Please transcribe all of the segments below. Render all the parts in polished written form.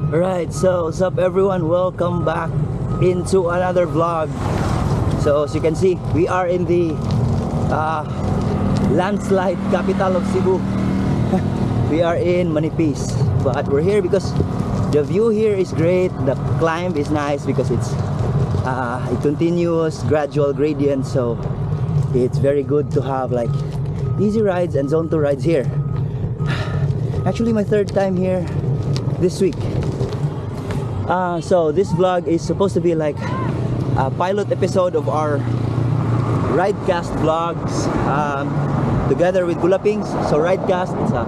Alright, so what's up everyone? Welcome back into another vlog. So as you can see, we are in the landslide capital of Cebu. We are in Manipis, but we're here because the view here is great. The climb is nice because it's a continuous gradual gradient, so it's very good to have like easy rides and zone 2 rides here. Actually my third time here this week. So this vlog is supposed to be like a pilot episode of our Ridecast vlogs together with Gulapings. So Ridecast is a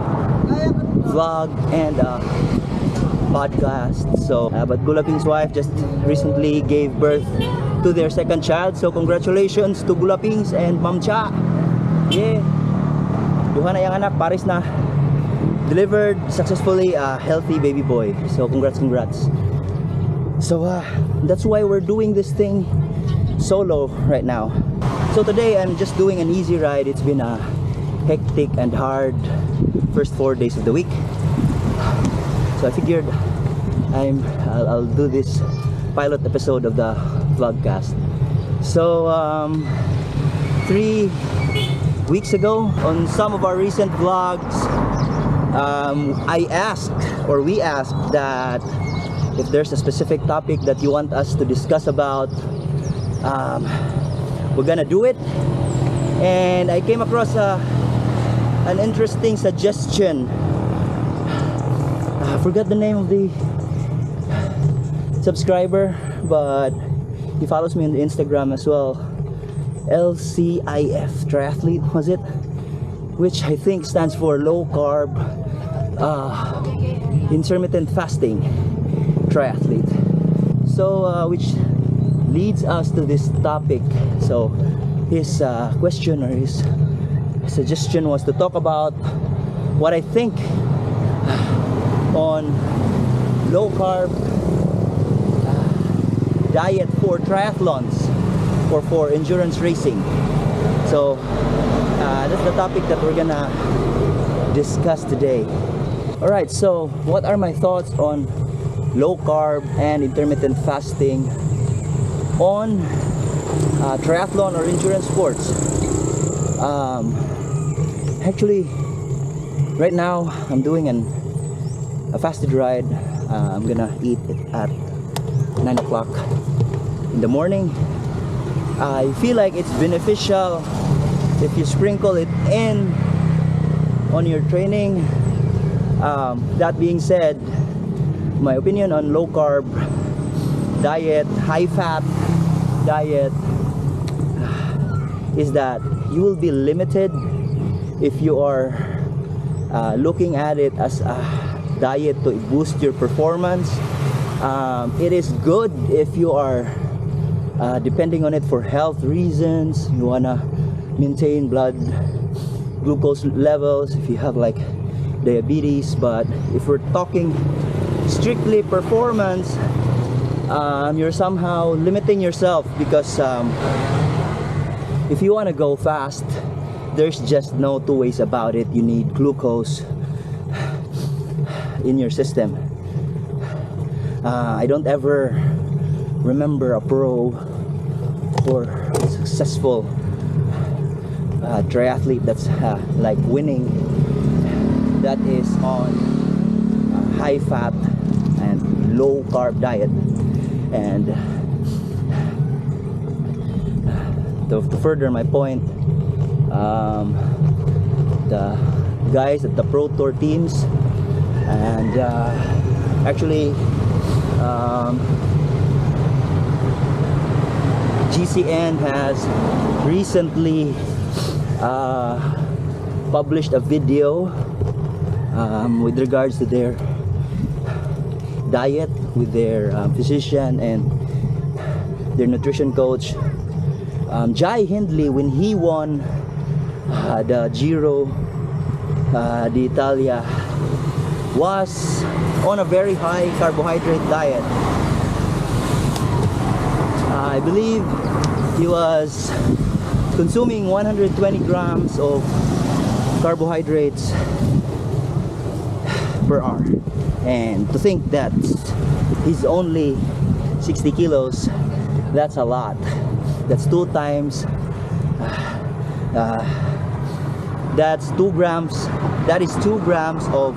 vlog and a podcast. So but Gulaping's wife just recently gave birth to their second child, so congratulations to Gulapings and Ma'am Cha. Yeah, duha na yung anak, pares na, delivered successfully a healthy baby boy. So congrats. So that's why we're doing this thing solo right now. So today I'm just doing an easy ride. It's been a hectic and hard first 4 days of the week, so I figured I'll do this pilot episode of the vlogcast. So 3 weeks ago on some of our recent vlogs, we asked that if there's a specific topic that you want us to discuss about, we're gonna do it. And I came across an interesting suggestion. I forgot the name of the subscriber, but he follows me on the Instagram as well. LCIF triathlete was it, which I think stands for low carb intermittent fasting triathlete. So which leads us to this topic. So his question or his suggestion was to talk about what I think on low carb diet for triathlons or for endurance racing. So that's the topic that we're gonna discuss today. Alright, so what are my thoughts on low carb and intermittent fasting on triathlon or endurance sports? Actually right now I'm doing a fasted ride. I'm gonna eat it at 9 o'clock in the morning. I feel like it's beneficial if you sprinkle it in on your training. That being said, my opinion on low carb diet, high fat diet, is that you will be limited if you are looking at it as a diet to boost your performance. It is good if you are depending on it for health reasons. You wanna maintain blood glucose levels if you have like diabetes. But if we're talking strictly performance, you're somehow limiting yourself, because if you want to go fast, there's just no two ways about it. You need glucose in your system. I don't ever remember a pro or successful triathlete that's like winning, that is on high fat and low carb diet. And to further my point, the guys at the Pro Tour teams and actually GCN has recently published a video with regards to their diet with their physician and their nutrition coach. Hindley, when he won the Giro d'Italia, was on a very high carbohydrate diet. I believe he was consuming 120 grams of carbohydrates per hour. And to think that he's only 60 kilos, that's a lot. That's 2 times, that's 2 grams, that is 2 grams of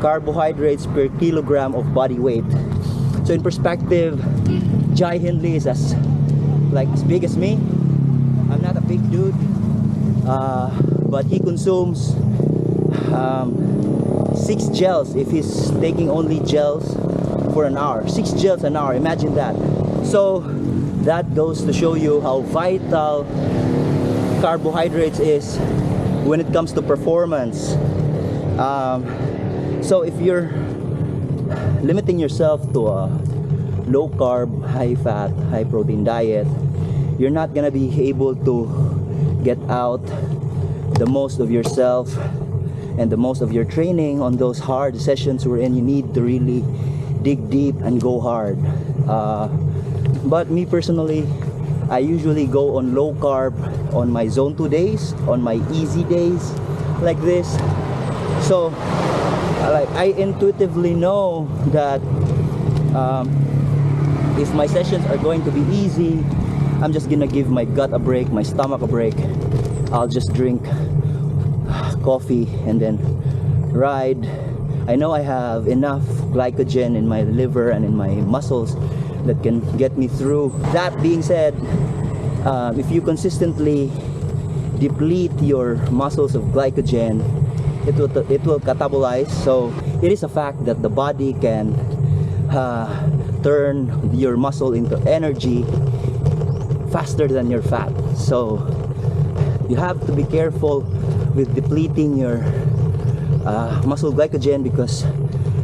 carbohydrates per kilogram of body weight. So in perspective, Jai Hindley is as big as me. I'm not a big dude, but he consumes 6 gels if he's taking only gels for an hour. 6 gels an hour, imagine that. So that goes to show you how vital carbohydrates is when it comes to performance. So if you're limiting yourself to a low carb, high fat, high protein diet, you're not gonna be able to get out the most of yourself and the most of your training on those hard sessions wherein you need to really dig deep and go hard. But me personally, I usually go on low carb on my zone 2 days, on my easy days like this. So I intuitively know that if my sessions are going to be easy, I'm just gonna give my gut a break, my stomach a break. I'll just drink coffee and then ride. I know I have enough glycogen in my liver and in my muscles that can get me through. That being said, if you consistently deplete your muscles of glycogen, it will catabolize. So it is a fact that the body can turn your muscle into energy faster than your fat. So you have to be careful with depleting your muscle glycogen, because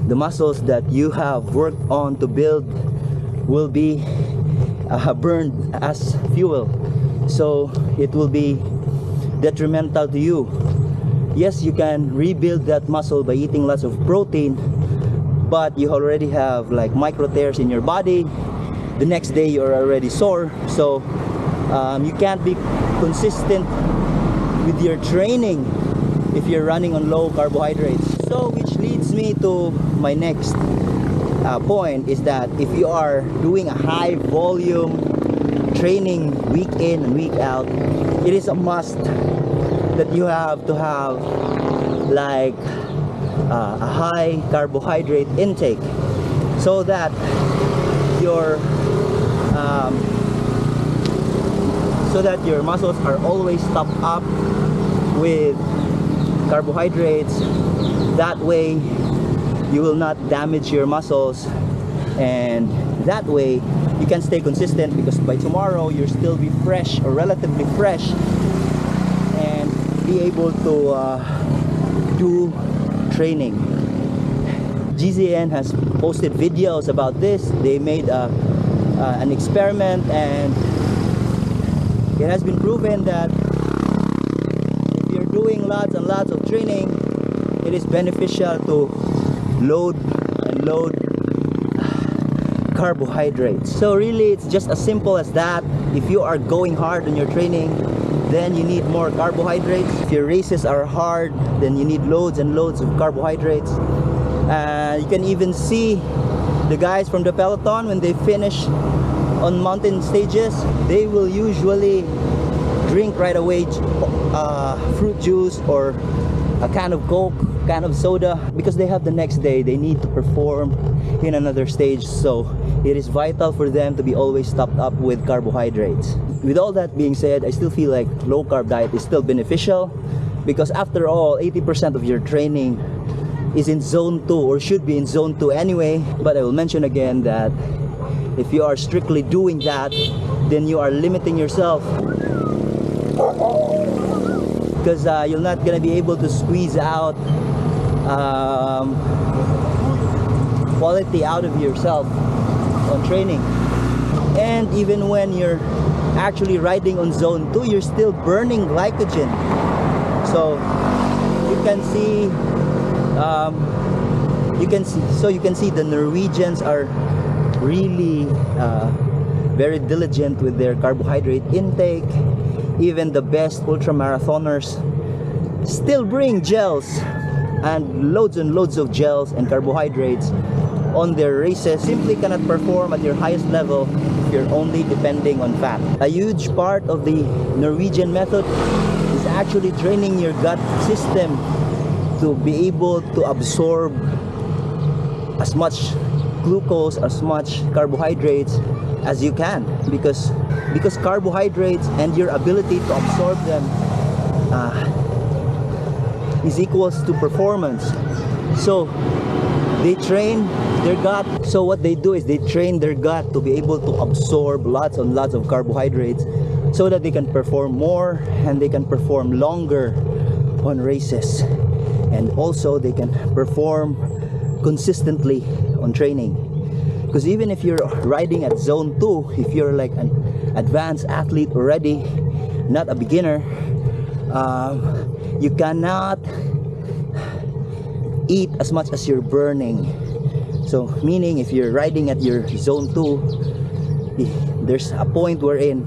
the muscles that you have worked on to build will be burned as fuel. So it will be detrimental to you. Yes, you can rebuild that muscle by eating lots of protein, but you already have like micro tears in your body. The next day you're already sore. So you can't be consistent with your training if you're running on low carbohydrates. So which leads me to my next point, is that if you are doing a high volume training week in and week out, it is a must that you have to have like a high carbohydrate intake, so that your muscles are always topped up with carbohydrates. That way you will not damage your muscles, and that way you can stay consistent, because by tomorrow you'll still be fresh or relatively fresh and be able to do training. GZN has posted videos about this. They made an experiment, and it has been proven that if you're doing lots and lots of training, it is beneficial to load carbohydrates. So really it's just as simple as that. If you are going hard on your training, then you need more carbohydrates. If your races are hard, then you need loads and loads of carbohydrates. You can even see the guys from the peloton, when they finish on mountain stages, they will usually drink right away fruit juice or a can of Coke, can of soda, because they have the next day. They need to perform in another stage. So it is vital for them to be always topped up with carbohydrates. With all that being said, I still feel like low carb diet is still beneficial, because after all, 80% of your training is in zone 2, or should be in zone 2 anyway. But I will mention again that if you are strictly doing that, then you are limiting yourself, because you're not gonna be able to squeeze out quality out of yourself on training. And even when you're actually riding on zone 2, you're still burning glycogen. So you can see the Norwegians are really very diligent with their carbohydrate intake. Even the best ultra marathoners still bring gels and loads of gels and carbohydrates on their races simply cannot perform at your highest level if you're only depending on fat. A huge part of the Norwegian method is actually training your gut system to be able to absorb as much glucose, as much carbohydrates as you can, because carbohydrates and your ability to absorb them is equals to performance. So they train their gut. So what they do is they train their gut to be able to absorb lots and lots of carbohydrates so that they can perform more and they can perform longer on races, and also they can perform consistently on training. Because even if you're riding at zone 2, if you're like an advanced athlete already, not a beginner, you cannot eat as much as you're burning. So meaning if you're riding at your zone 2, there's a point wherein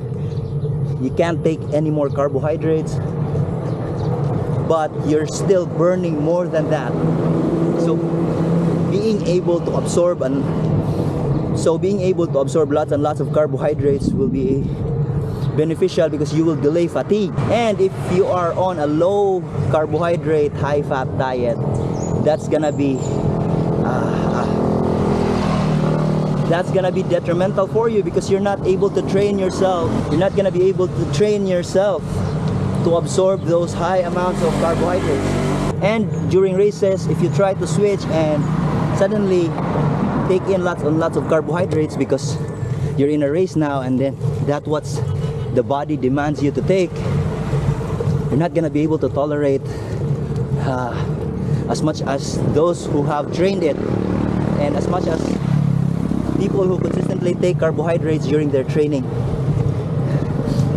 you can't take any more carbohydrates, but you're still burning more than that. So being able to absorb lots and lots of carbohydrates will be beneficial, because you will delay fatigue. And if you are on a low carbohydrate, high fat diet, that's gonna be detrimental for you, because you're not able to train yourself. You're not gonna be able to train yourself to absorb those high amounts of carbohydrates. And during races, if you try to switch and suddenly take in lots and lots of carbohydrates because you're in a race now, and then that's what the body demands you to take, you're not gonna be able to tolerate as much as those who have trained it, and as much as people who consistently take carbohydrates during their training.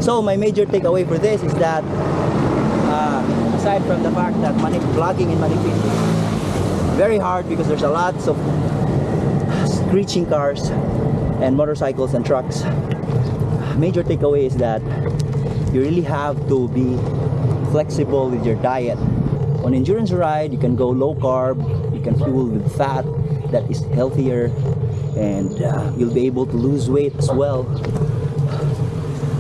So my major takeaway for this is that aside from the fact that vlogging in Manipis is very hard because there's a lot of screeching cars and motorcycles and trucks, major takeaway is that you really have to be flexible with your diet. On endurance ride, you can go low carb, you can fuel with fat that is healthier, and you'll be able to lose weight as well.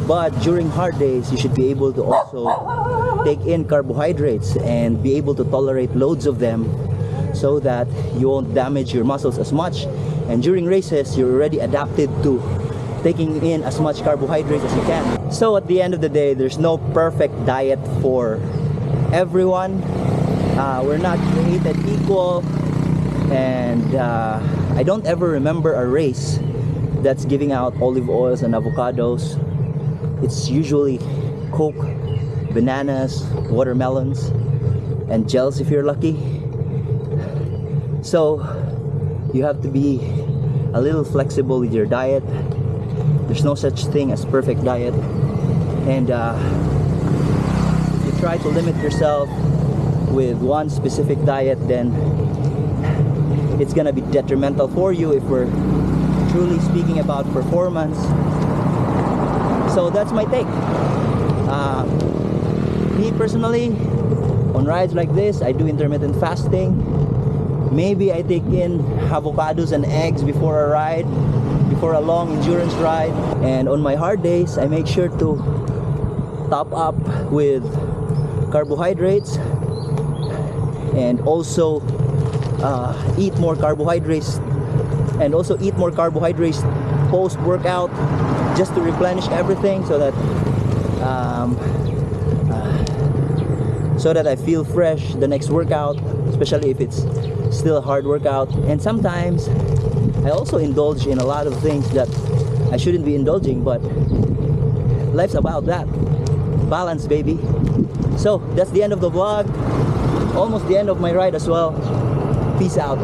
But during hard days, you should be able to also take in carbohydrates and be able to tolerate loads of them so that you won't damage your muscles as much. And during races, you're already adapted to taking in as much carbohydrates as you can. So at the end of the day, there's no perfect diet for everyone. We're not created equal, and I don't ever remember a race that's giving out olive oils and avocados. It's usually Coke, bananas, watermelons, and gels if you're lucky. So you have to be a little flexible with your diet. There's no such thing as perfect diet, and if you try to limit yourself with one specific diet, then it's gonna be detrimental for you if we're truly speaking about performance. So that's my take. Me personally, on rides like this, I do intermittent fasting. Maybe I take in avocados and eggs before a ride, before a long endurance ride. And on my hard days, I make sure to top up with carbohydrates, and also eat more carbohydrates, post workout, just to replenish everything, so that I feel fresh the next workout, especially if it's still a hard workout. And sometimes I also indulge in a lot of things that I shouldn't be indulging, but life's about that balance, baby. So that's the end of the vlog, almost the end of my ride as well. Peace out.